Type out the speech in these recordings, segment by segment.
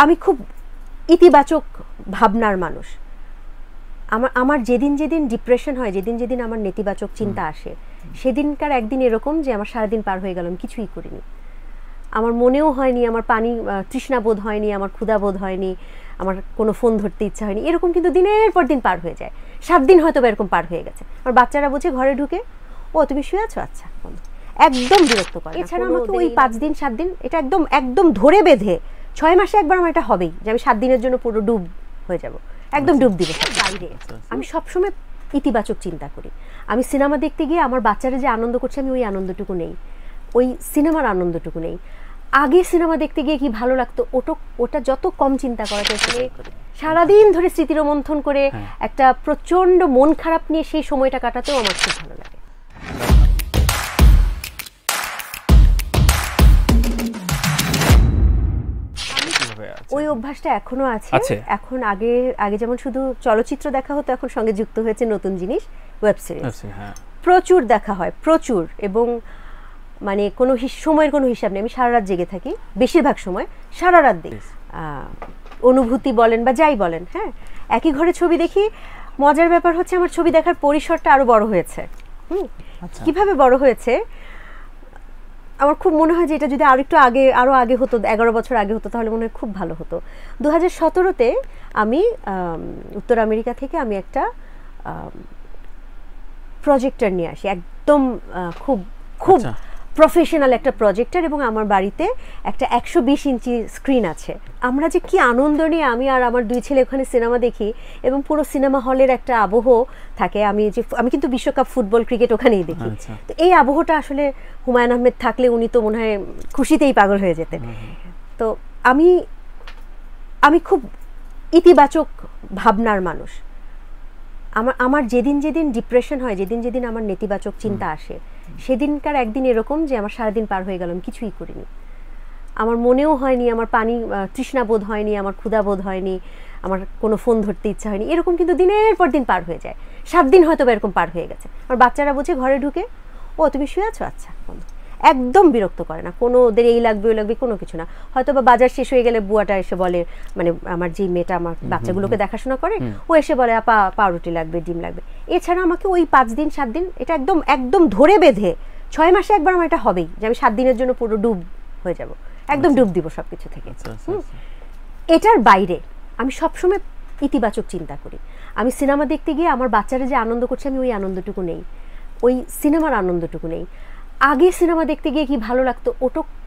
আমি খুব ইতিবাচক ভাবনার মানুষ। আমার যেদিন যেদিন ডিপ্রেশন হয়, যেদিন যেদিন আমার নেতিবাচক চিন্তা আসে, সেদিনকার একদিন এরকম যে আমার সারাদিন পার হয়ে গেল, আমি কিছুই করিনি, আমার মনেও হয়নি, আমার পানি তৃষ্ণা বোধ হয়নি, আমার ক্ষুধা বোধ হয়নি, আমার কোনো ফোন ধরতে ইচ্ছা হয়নি, এরকম কিন্তু দিনের পর দিন পার হয়ে যায়। 7 দিন হয়তো এরকম পার হয়ে গেছে। আমার বাচ্চারা বলছে ঘরে ঢুকে, ও তুমি শুয়ে আছো, আচ্ছা, একদম বিরক্ত করে। এছাড়া আমাকে ওই 5 দিন 7 দিন এটা একদম একদম ধরে বেঁধে 6 মাসে একবার আমার এটা হবেই যে আমি 7 দিনের জন্য পুরো ডুব হয়ে যাব, একদম ডুব দিব বাইরে। আমি সবসময় ইতিবাচক চিন্তা করি। আমি সিনেমা দেখতে গিয়ে আমার বাচ্চারা যে আনন্দ করছে আমি ওই আনন্দটুকু নেই, ওই সিনেমার আনন্দটুকু নেই। আগে সিনেমা দেখতে গিয়ে কি ভালো লাগতো ওটা যত কম চিন্তা করা যায়, সারাদিন ধরে স্মৃতিরোমন্থন করে একটা প্রচন্ড মন খারাপ নিয়ে সেই সময়টা কাটাতেও আমার খুব ভালো লাগে। ওই অভ্যাসটা এখনো আছে। এখন আগে যেমন শুধু চলচ্চিত্র দেখা হতো, এখন সঙ্গে যুক্ত হয়েছে নতুন জিনিস, ওয়েব সিরিজ। প্রচুর দেখা হয়, প্রচুর, এবং মানে কোনো সময়ের কোনো হিসাব নেই। আমি সারা রাত জেগে থাকি, বেশিরভাগ সময় সারা রাত দেখি, অনুভূতি বলেন বা যাই বলেন। হ্যাঁ, একই ঘরে ছবি দেখি। মজার ব্যাপার হচ্ছে আমার ছবি দেখার পরিসরটা আরো বড় হয়েছে। কিভাবে বড় হয়েছে আমার খুব মনে হয় যে এটা যদি আরো আগে হতো, 11 বছর আগে হতো, তাহলে মনে হয় খুব ভালো হতো। 2017-তে আমি উত্তর আমেরিকা থেকে আমি একটা প্রজেক্টর নিয়ে আসি, একদম খুব খুব প্রফেশনাল একটা প্রজেক্টর, এবং আমার বাড়িতে একটা 120 ইঞ্চি স্ক্রিন আছে। আমরা যে কি আনন্দ নিয়ে আমি আর আমার 2 ছেলে ওখানে সিনেমা দেখি, এবং পুরো সিনেমা হলের একটা আবহ থাকে। আমি কিন্তু বিশ্বকাপ ফুটবল ক্রিকেট ওখানেই দেখি। তো এই আবহটা আসলে হুমায়ুন আহমেদ থাকলে উনি তো মনে হয় খুশিতেই পাগল হয়ে যেতেন। তো আমি খুব ইতিবাচক ভাবনার মানুষ। আমার যেদিন যেদিন ডিপ্রেশন হয়, যেদিন যেদিন আমার নেতিবাচক চিন্তা আসে, সেদিনকার একদিন এরকম যে আমার সারাদিন পার হয়ে গেল, আমি কিছুই করিনি, আমার মনেও হয়নি, আমার পানি তৃষ্ণা বোধ হয়নি, আমার ক্ষুধা বোধ হয়নি, আমার কোনো ফোন ধরতে ইচ্ছা হয়নি, এরকম কিন্তু দিনের পর দিন পার হয়ে যায়। 7 দিন হয়তো এরকম পার হয়ে গেছে। আমার বাচ্চারা বলছে ঘরে ঢুকে, ও তুমি শুয়ে আছো, আচ্ছা, একদম বিরক্ত করে না, কোনো ওদের এই লাগবে ওই লাগবে কোনো কিছু না। হয়তো বা বাজার শেষ হয়ে গেলে বুয়াটা এসে বলে, মানে আমার যে মেয়েটা আমার বাচ্চাগুলোকে দেখাশোনা করে, ও এসে বলে আপা পাউরুটি লাগবে, ডিম লাগবে। এছাড়া আমাকে ওই 5 দিন 7 দিন এটা একদম একদম ধরে বেঁধে 6 মাসে একবার আমার এটা হবেই যে আমি 7 দিনের জন্য পুরো ডুব হয়ে যাব, একদম ডুব দিব সবকিছু থেকে। এটার বাইরে আমি সবসময় ইতিবাচক চিন্তা করি। আমি সিনেমা দেখতে গিয়ে আমার বাচ্চারা যে আনন্দ করছে আমি ওই আনন্দটুকু নেই, ওই সিনেমার আনন্দটুকু নেই। আগে সিনেমা দেখতে গিয়ে কি ভালো লাগতো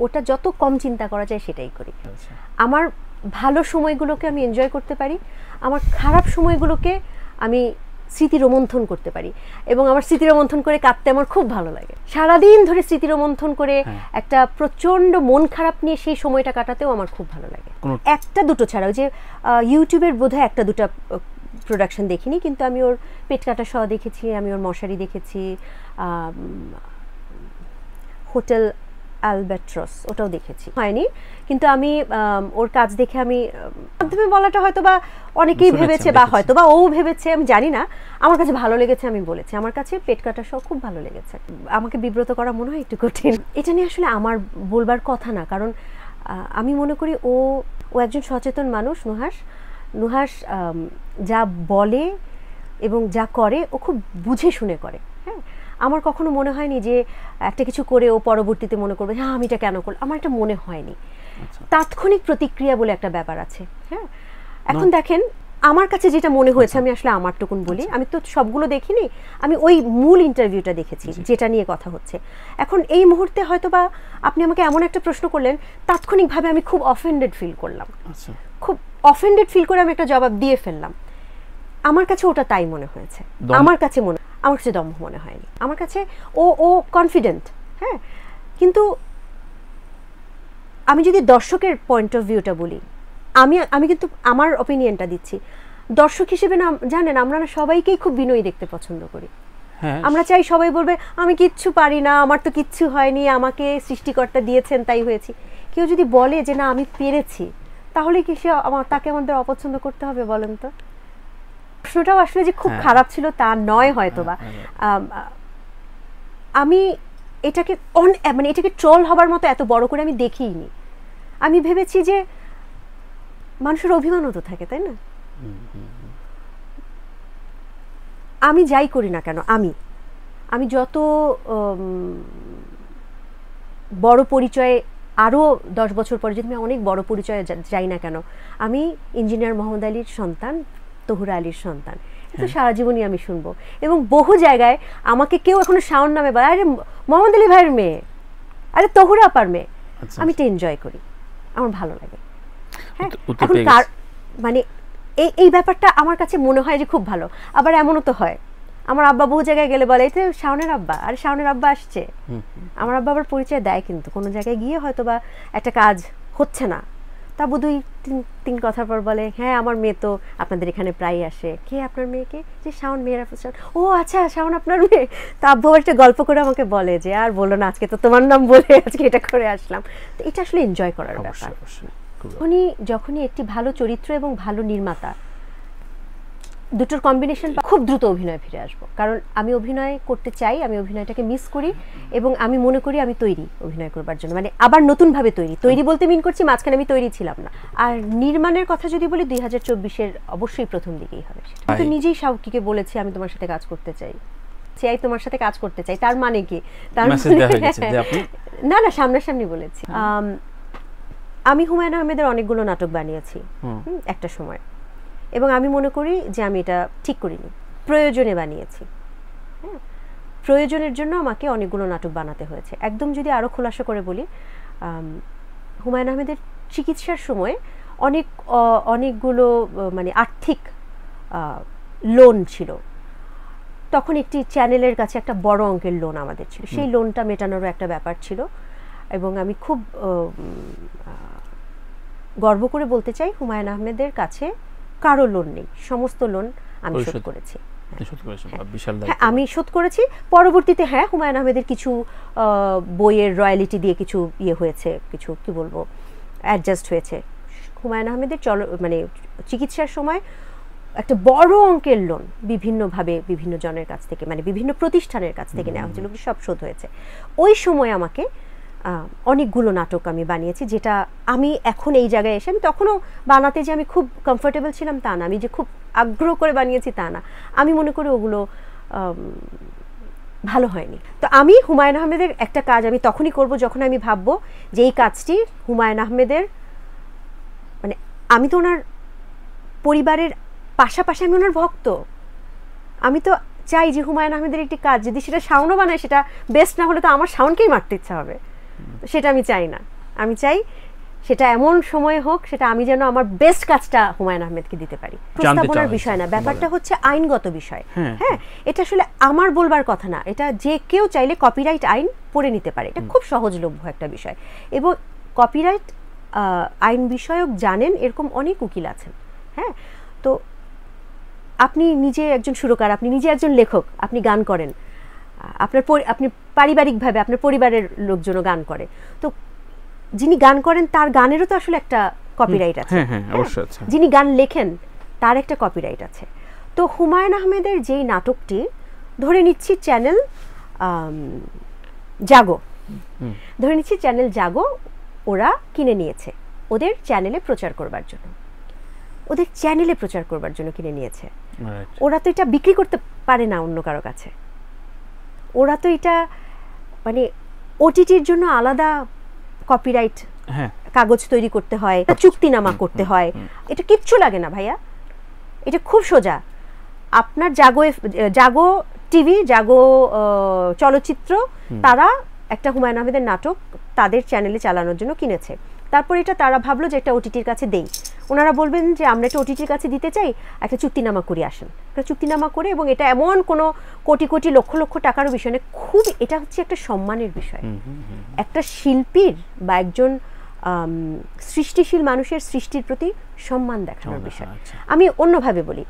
ওটা যত কম চিন্তা করা যায় সেটাই করি। আমার ভালো সময়গুলোকে আমি এনজয় করতে পারি, আমার খারাপ সময়গুলোকে আমি স্মৃতিরোমন্থন করতে পারি, এবং আমার স্মৃতিরোমন্থন করে কাঁদতে আমার খুব ভালো লাগে। সারাদিন ধরে স্মৃতিরোমন্থন করে একটা প্রচন্ড মন খারাপ নিয়ে সেই সময়টা কাটাতেও আমার খুব ভালো লাগে। একটা দুটো ছাড়া, ওই যে ইউটিউবের বোধহয় একটা দুটো প্রোডাকশন দেখিনি, কিন্তু আমি ওর পেট কাটা সহ দেখেছি, আমি ওর মশারি দেখেছি, হোটেল অ্যালবাট্রস ওটাও দেখেছি, হয়নি। কিন্তু আমি ওর কাজ দেখে আমি মাধ্যমে বলাটা হয়তো বা অনেকেই ভেবেছে, বা হয়তো বা ও ভেবেছে, আমি জানি না, আমার কাছে ভালো লেগেছে, আমি বলেছি আমার কাছে পেট কাটা সহ খুব ভালো লেগেছে। আমাকে বিব্রত করা মনে হয় একটু কঠিন। এটা নিয়ে আসলে আমার বলবার কথা না, কারণ আমি মনে করি ও একজন সচেতন মানুষ। নুহাস যা বলে এবং যা করে ও খুব বুঝে শুনে করে। হ্যাঁ, আমার কখনো মনে হয়নি যে একটা কিছু করে ও পরবর্তীতে মনে করবে হ্যাঁ আমি এটা কেন করলাম, আমার এটা মনে হয়নি। তাৎক্ষণিক প্রতিক্রিয়া বলে একটা ব্যাপার আছে। হ্যাঁ, এখন দেখেন আমার কাছে যেটা মনে হয়েছে, আমি আসলে আমারটুকুন বলি, আমি তো সবগুলো দেখিনি, আমি ওই মূল ইন্টারভিউটা দেখেছি যেটা নিয়ে কথা হচ্ছে। এখন এই মুহূর্তে হয়তো বা আপনি আমাকে এমন একটা প্রশ্ন করলেন, তাৎক্ষণিকভাবে আমি খুব অফেন্ডেড ফিল করলাম, খুব অফেন্ডেড ফিল করে আমি একটা জবাব দিয়ে ফেললাম। আমার কাছে ওটা তাই মনে হয়েছে, আমার কাছে দম্ভ মনে হয়নি। আমার কাছে ও কনফিডেন্ট। হ্যাঁ, কিন্তু আমি যদি দর্শকের পয়েন্ট অফ ভিউটা বলি, আমি কিন্তু আমার অপিনিয়নটা দিচ্ছি। দর্শক হিসেবে না, জানেন আমরা না সবাইকেই খুব বিনয়ী দেখতে পছন্দ করি। আমরা চাই সবাই বলবে আমি কিচ্ছু পারি না, আমার তো কিচ্ছু হয়নি, আমাকে সৃষ্টিকর্তা দিয়েছেন তাই হয়েছি। কেউ যদি বলে যে না আমি পেরেছি, তাহলে কি তাকে আমাদের অপছন্দ করতে হবে বলেন তো? প্রশ্নটাও আসলে যে খুব খারাপ ছিল তা নয় হয়তোবা। আমি এটাকে ট্রল হবার মতো এত বড় করে আমি দেখিনি। আমি ভেবেছি যে মানুষের অভিমানও তো থাকে, তাই না? আমি যাই করি না কেন, আমি যত বড় পরিচয়ে আরও 10 বছর পরে যদি আমি অনেক বড় পরিচয়ে যাই না কেন, আমি ইঞ্জিনিয়ার মোহাম্মদ আলীর সন্তান, তহুরা আলীর সন্তান, তো সারা জীবনই আমি শুনবো। এবং বহু জায়গায় আমাকে কেউ এখনো শাওন নামে বলে, আরে মোহাম্মদ আলী ভাইয়ের মেয়ে, আরে তহুরা আপার মেয়ে। আমি এটা এনজয় করি, আমার ভালো লাগে। হ্যাঁ, এখন মানে এই ব্যাপারটা আমার কাছে মনে হয় যে খুব ভালো। আবার এমনও তো হয়, আমার আব্বা বহু জায়গায় গেলে বলে এই তো শাওনের আব্বা, আরে শাওনের আব্বা আসছে। আমার আব্বা আবার পরিচয় দেয়, কিন্তু কোনো জায়গায় গিয়ে হয়তো বা একটা কাজ হচ্ছে না, তা বোধহয় তিন কথার পর বলে হ্যাঁ আমার মেয়ে তো আপনাদের এখানে প্রায় আসে। কে আপনার মেয়েকে? যে শাওন মেয়েরা। ও আচ্ছা, শাওন আপনার মেয়ে। তা আব্বু একটা গল্প করে আমাকে বলে যে আর বলো না, আজকে তো তোমার নাম বলে আজকে এটা করে আসলাম। তো এটা আসলে এনজয় করার ব্যাপার। যখনই একটি ভালো চরিত্র এবং ভালো নির্মাতা দুটোর কম্বিনেশন, খুব দ্রুত অভিনয় ফিরে আসবো। কারণ আমি অভিনয় করতে চাই, আমি অভিনয়টাকে মিস করি এবং আমি মনে করি আমি তৈরি অভিনয় করবার জন্য, মানে আবার নতুনভাবে তৈরি বলতে মিন করছি মাঝখানে আমি তৈরি ছিলাম না। আর নির্মাণের কথা যদি বলি 2024-এর অবশ্যই প্রথম দিকেই হবে। সেটা তো নিজেই শাওকিকে বলেছি আমি তোমার সাথে কাজ করতে চাই, তোমার সাথে কাজ করতে চাই। তার মানে কি? তার না না, সামনাসামনি বলেছি। আমি হুমায়ুন আহমেদের অনেকগুলো নাটক বানিয়েছি একটা সময়, এবং আমি মনে করি যে আমি এটা ঠিক করিনি, প্রয়োজনে বানিয়েছি। হ্যাঁ, প্রয়োজনের জন্য আমাকে অনেকগুলো নাটক বানাতে হয়েছে। একদম যদি আরও খোলাসা করে বলি, হুমায়ুন আহমেদের চিকিৎসার সময় অনেকগুলো মানে আর্থিক লোন ছিল। তখন একটি চ্যানেলের কাছে একটা বড় অঙ্কের লোন আমাদের ছিল, সেই লোনটা মেটানোরও একটা ব্যাপার ছিল। এবং আমি খুব গর্ব করে বলতে চাই হুমায়ুন আহমেদের কাছে কারো লোন নেই, সমস্ত লোন আমি শোধ করেছি। আমি শোধ করেছি। পরবর্তীতে হ্যাঁ, হুমায়ুন আহমেদের কিছু বইয়ের রয়্যালিটি দিয়ে কিছু হয়েছে, কিছু কি বলবো অ্যাডজাস্ট হয়েছে। হুমায়ুন আহমেদের মানে চিকিৎসার সময় একটা বড় অঙ্কের লোন বিভিন্নভাবে বিভিন্ন জনের কাছ থেকে, মানে বিভিন্ন প্রতিষ্ঠানের কাছ থেকে নেওয়া হয়েছিল, সব শোধ হয়েছে। ওই সময় আমাকে অনেকগুলো নাটক আমি বানিয়েছি, যেটা আমি এখন এই জায়গায় এসে, আমি তখনও বানাতে যে আমি খুব কমফোর্টেবল ছিলাম তা না, আমি যে খুব আগ্রহ করে বানিয়েছি তা না। আমি মনে করি ওগুলো ভালো হয়নি। তো আমি হুমায়ুন আহমেদের একটা কাজ আমি তখনই করব যখন আমি ভাববো যে এই কাজটি হুমায়ুন আহমেদের, মানে আমি তো ওনার পরিবারের পাশাপাশি আমি ওনার ভক্ত। আমি তো চাই যে হুমায়ুন আহমেদের একটি কাজ যদি সেটা শাওনও বানায়, সেটা বেস্ট না হলে তো আমার শাওনকেই মারতে ইচ্ছা হবে। সেটা আমি চাই না। আমি চাই সেটা এমন সময় হোক, সেটা আমি যেন আমার বেস্ট কাজটা হুমায়ুন আহমেদকে দিতে পারি। প্রস্তাবনার বিষয় না, ব্যাপারটা হচ্ছে আইনগত বিষয়। হ্যাঁ, এটা আসলে আমার বলবার কথা না, এটা যে কেউ চাইলে কপিরাইট আইন পড়ে নিতে পারে। এটা খুব সহজলভ্য একটা বিষয়, এবং কপিরাইট আইন বিষয়ক জানেন এরকম অনেক উকিল আছেন। হ্যাঁ, তো আপনি নিজে একজন সুরকার, আপনি নিজে একজন লেখক, আপনি গান করেন, আপনি পারিবারিকভাবে আপনার পরিবারের লোকজনও গান করে, তো যিনি গান করেন তার গানেরও তো আসলে একটা কপিরাইট আছে। যিনি গান লেখেন তার একটা কপিরাইট আছে। তো হুমায়ুন আহমেদের যেই নাটকটি, ধরে নিচ্ছি চ্যানেল জাগো, ওরা কিনে নিয়েছে ওদের চ্যানেলে প্রচার করবার জন্য, কিনে নিয়েছে। ওরা তো এটা বিক্রি করতে পারে না অন্য কারো কাছে। ওরা তো এটা মানে ওটিটির জন্য আলাদা কপিরাইট কাগজ তৈরি করতে হয়, চুক্তিনামা করতে হয়। এটা কিচ্ছু লাগে না ভাইয়া, এটা খুব সোজা। আপনার জাগো টিভি, জাগো চলচ্চিত্র, তারা একটা হুমায়ুন আহমেদের নাটক তাদের চ্যানেলে চালানোর জন্য কিনেছে। তারপর এটা তারা ভাবলো যে একটা ওটিটির কাছে দেই। ওনারা বলবেন যে আমরা একটা ওটিটির কাছে দিতে চাই, একটা চুক্তিনামা করে আসেন। একটা চুক্তিনামা করে, এবং এটা এমন কোনো কোটি কোটি লক্ষ লক্ষ টাকারও বিষয় না, খুব এটা হচ্ছে একটা সম্মানের বিষয়। একটা শিল্পীর বা একজন সৃষ্টিশীল মানুষের সৃষ্টির প্রতি সম্মান দেখানোর বিষয়। আমি অন্যভাবে বলি,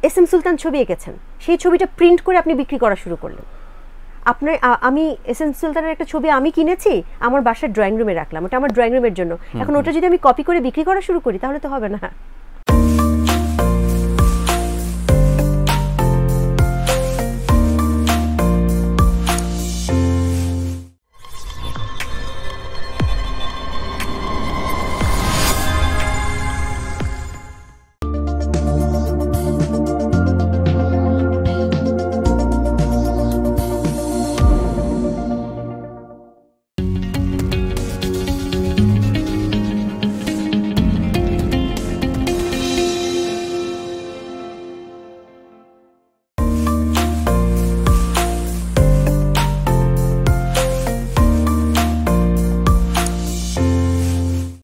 এস এম সুলতান ছবি এঁকেছেন, সেই ছবিটা প্রিন্ট করে আপনি বিক্রি করা শুরু করলেন। আমি এস এম সুলতানের একটা ছবি আমি কিনেছি, আমার বাসার ড্রয়িং রুমে রাখলাম, ওটা আমার ড্রয়িং রুমের জন্য। এখন ওটা যদি আমি কপি করে বিক্রি করা শুরু করি তাহলে তো হবে না।